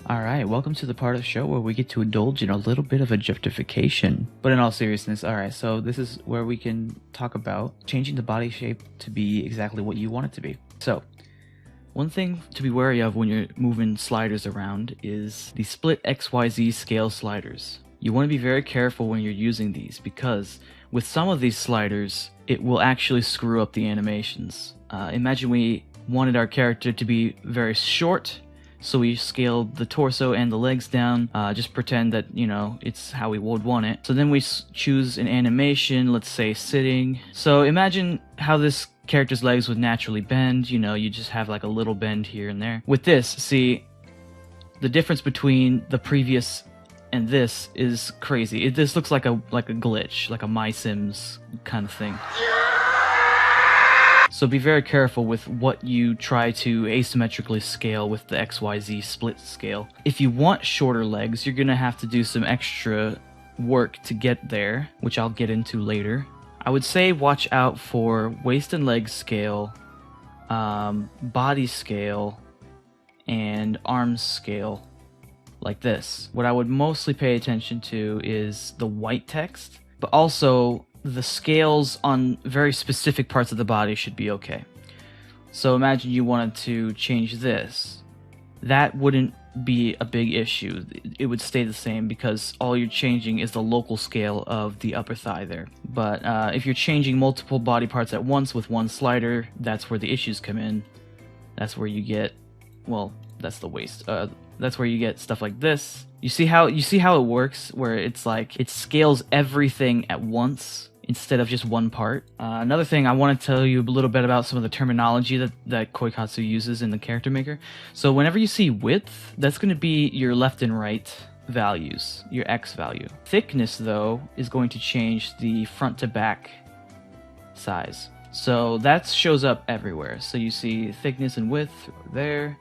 Alright, welcome to the part of the show where we get to indulge in a little bit of objectification. But in all seriousness, alright, so this is where we can talk about changing the body shape to be exactly what you want it to be. So, one thing to be wary of when you're moving sliders around is the split XYZ scale sliders. You want to be very careful when you're using these because with some of these sliders, it will actually screw up the animations. Imagine we wanted our character to be very short, so we scaled the torso and the legs down, just pretend that, you know, it's how we would want it. So then we choose an animation, let's say sitting. So imagine how this character's legs would naturally bend, you know, you just have like a little bend here and there. With this, see, the difference between the previous and this is crazy. This looks like a glitch, like a My Sims kind of thing. So be very careful with what you try to asymmetrically scale with the XYZ split scale. If you want shorter legs, you're gonna have to do some extra work to get there, which I'll get into later. I would say watch out for waist and leg scale, body scale, and arms scale, like this. What I would mostly pay attention to is the white text, but also the scales on very specific parts of the body should be okay. So imagine you wanted to change this. That wouldn't be a big issue. It would stay the same because all you're changing is the local scale of the upper thigh there. But if you're changing multiple body parts at once with one slider, that's where the issues come in. That's where you get, well, that's the waist. That's where you get stuff like this. You see how it works, where it's like it scales everything at once instead of just one part. Another thing, I want to tell you a little bit about some of the terminology that Koikatsu uses in the character maker. So whenever you see width, that's going to be your left and right values, your X value. Thickness, though, is going to change the front to back size. So that shows up everywhere. So you see thickness and width there.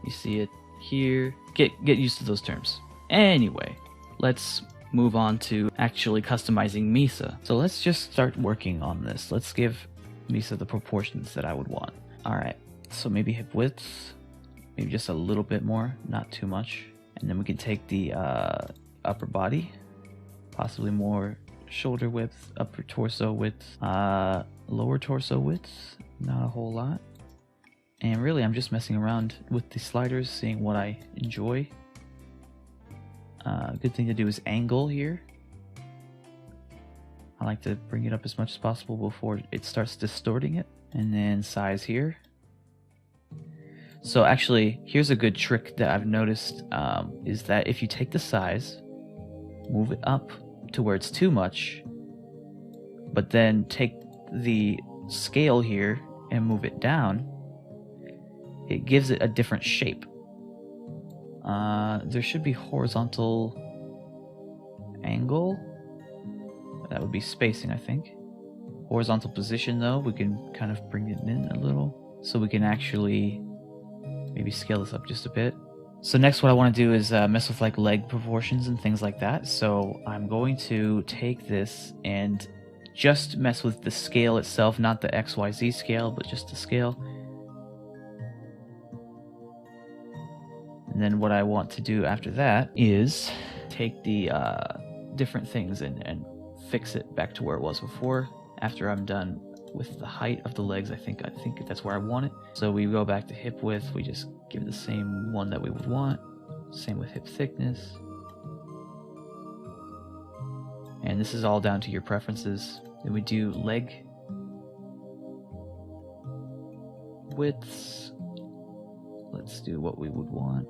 You see it here. Get used to those terms. Anyway, let's move on to actually customizing Misa. So let's just start working on this. Let's give Misa the proportions that I would want. Alright, so maybe hip width, maybe just a little bit more, not too much. And then we can take the upper body, possibly more shoulder width, upper torso width, lower torso width, not a whole lot. And really, I'm just messing around with the sliders, seeing what I enjoy. Good thing to do is angle here. I like to bring it up as much as possible before it starts distorting it. And then size here. So actually, here's a good trick that I've noticed, is that if you take the size, move it up to where it's too much, but then take the scale here and move it down, it gives it a different shape. There should be horizontal angle. That would be spacing, I think. Horizontal position, though, we can kind of bring it in a little, so we can actually maybe scale this up just a bit. So next what I want to do is mess with like leg proportions and things like that. So I'm going to take this and just mess with the scale itself, not the XYZ scale, but just the scale. And then what I want to do after that is take the different things and fix it back to where it was before. After I'm done with the height of the legs, I think that's where I want it. So we go back to hip width, we just give it the same one that we would want. Same with hip thickness. And this is all down to your preferences. Then we do leg widths. Let's do what we would want.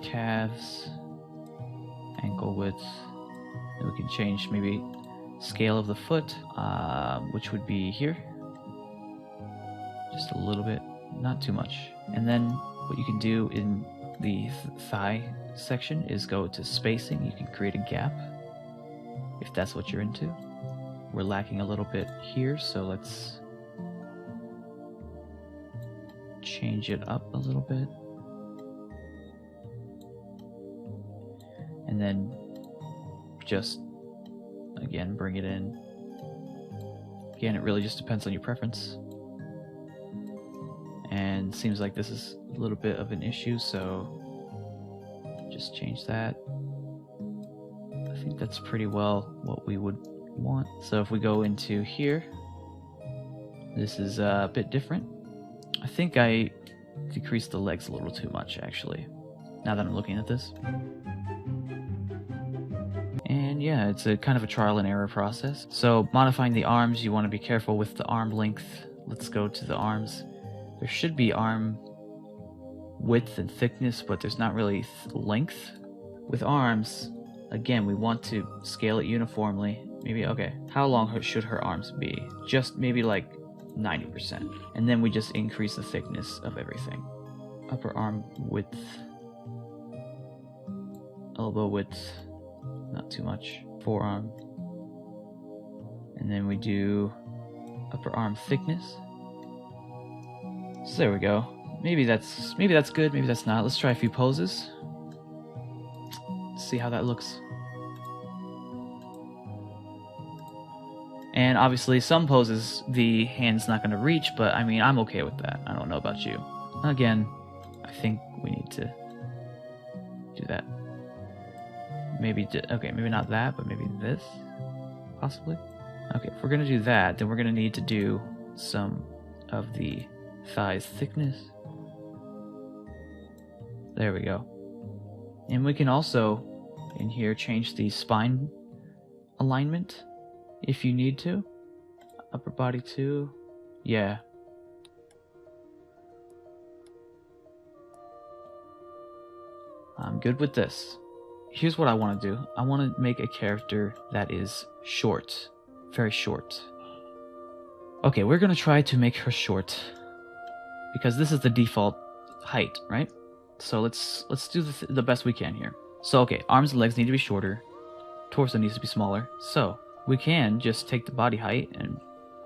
Calves, ankle width. Then we can change maybe scale of the foot, which would be here. Just a little bit, not too much. And then what you can do in the thigh section is go to spacing. You can create a gap if that's what you're into. We're lacking a little bit here, so let's change it up a little bit. And then just, again, bring it in. Again, it really just depends on your preference. And seems like this is a little bit of an issue, so just change that. I think that's pretty well what we would want. So if we go into here, this is a bit different. I think I decreased the legs a little too much, actually, now that I'm looking at this. And yeah, it's a kind of a trial and error process. So modifying the arms, you want to be careful with the arm length. Let's go to the arms. There should be arm width and thickness, but there's not really length. With arms, again, we want to scale it uniformly. Maybe, okay, how long should her arms be? Just maybe like 90%. And then we just increase the thickness of everything. Upper arm width. Elbow width. Not too much. Forearm. And then we do upper arm thickness. So there we go. Maybe that's good, maybe that's not. Let's try a few poses. See how that looks. And obviously some poses the hand's not gonna reach, but I mean I'm okay with that. I don't know about you. Again, I think we need to do that. Maybe, okay, maybe not that, but maybe this, possibly. Okay, if we're gonna do that, then we're gonna need to do some of the thighs thickness. There we go. And we can also, in here, change the spine alignment if you need to. Upper body too. Yeah. I'm good with this. Here's what I want to do. I want to make a character that is short. Very short. Okay, we're going to try to make her short. Because this is the default height, right? So let's do the best we can here. So okay, arms and legs need to be shorter. Torso needs to be smaller. So we can just take the body height and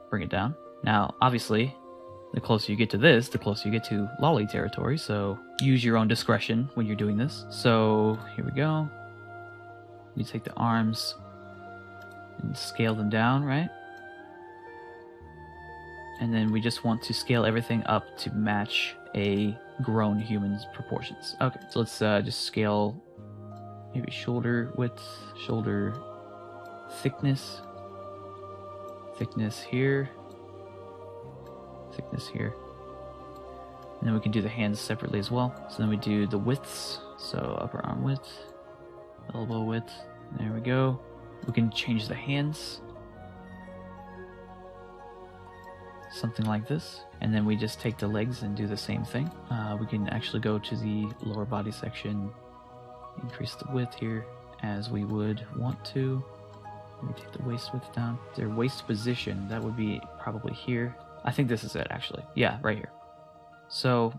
bring it down. Now, obviously, the closer you get to this, the closer you get to lolly territory. So use your own discretion when you're doing this. So here we go. You take the arms and scale them down, right? And then we just want to scale everything up to match a grown human's proportions. Okay, so let's just scale maybe shoulder width, shoulder thickness, thickness here, thickness here. And then we can do the hands separately as well. So then we do the widths, so upper arm width, elbow width, there we go. We can change the hands. Something like this, and then we just take the legs and do the same thing. We can actually go to the lower body section, increase the width here as we would want to. Let me take the waist width down. Their waist position, that would be probably here. I think this is it actually. Yeah, right here. So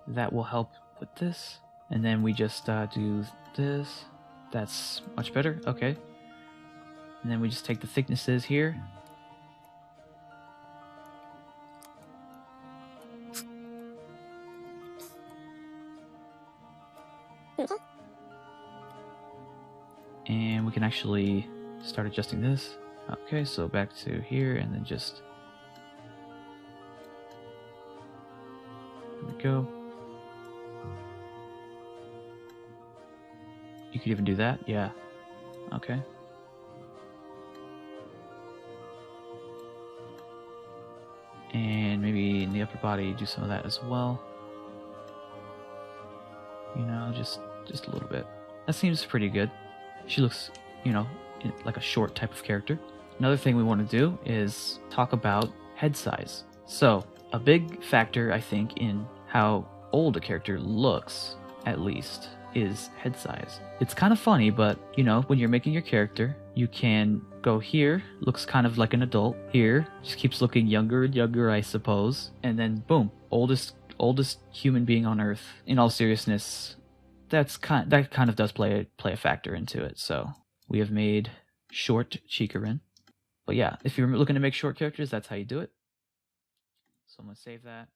that will help with this. And then we just do this. That's much better, okay. And then we just take the thicknesses here. And we can actually start adjusting this. Okay, so back to here and then just... There we go. You could even do that? Yeah. Okay. And maybe in the upper body do some of that as well. You know, just a little bit. That seems pretty good. She looks, you know, like a short type of character. Another thing we want to do is talk about head size. So, a big factor, I think, in how old a character looks, at least, is head size. It's kind of funny, but, you know, when you're making your character, you can go here, looks kind of like an adult. Here, just keeps looking younger and younger, I suppose. And then, boom, oldest human being on Earth. In all seriousness, that kind of does play a factor into it. So we have made short Chikarin. But yeah, if you're looking to make short characters, that's how you do it. So I'm gonna save that.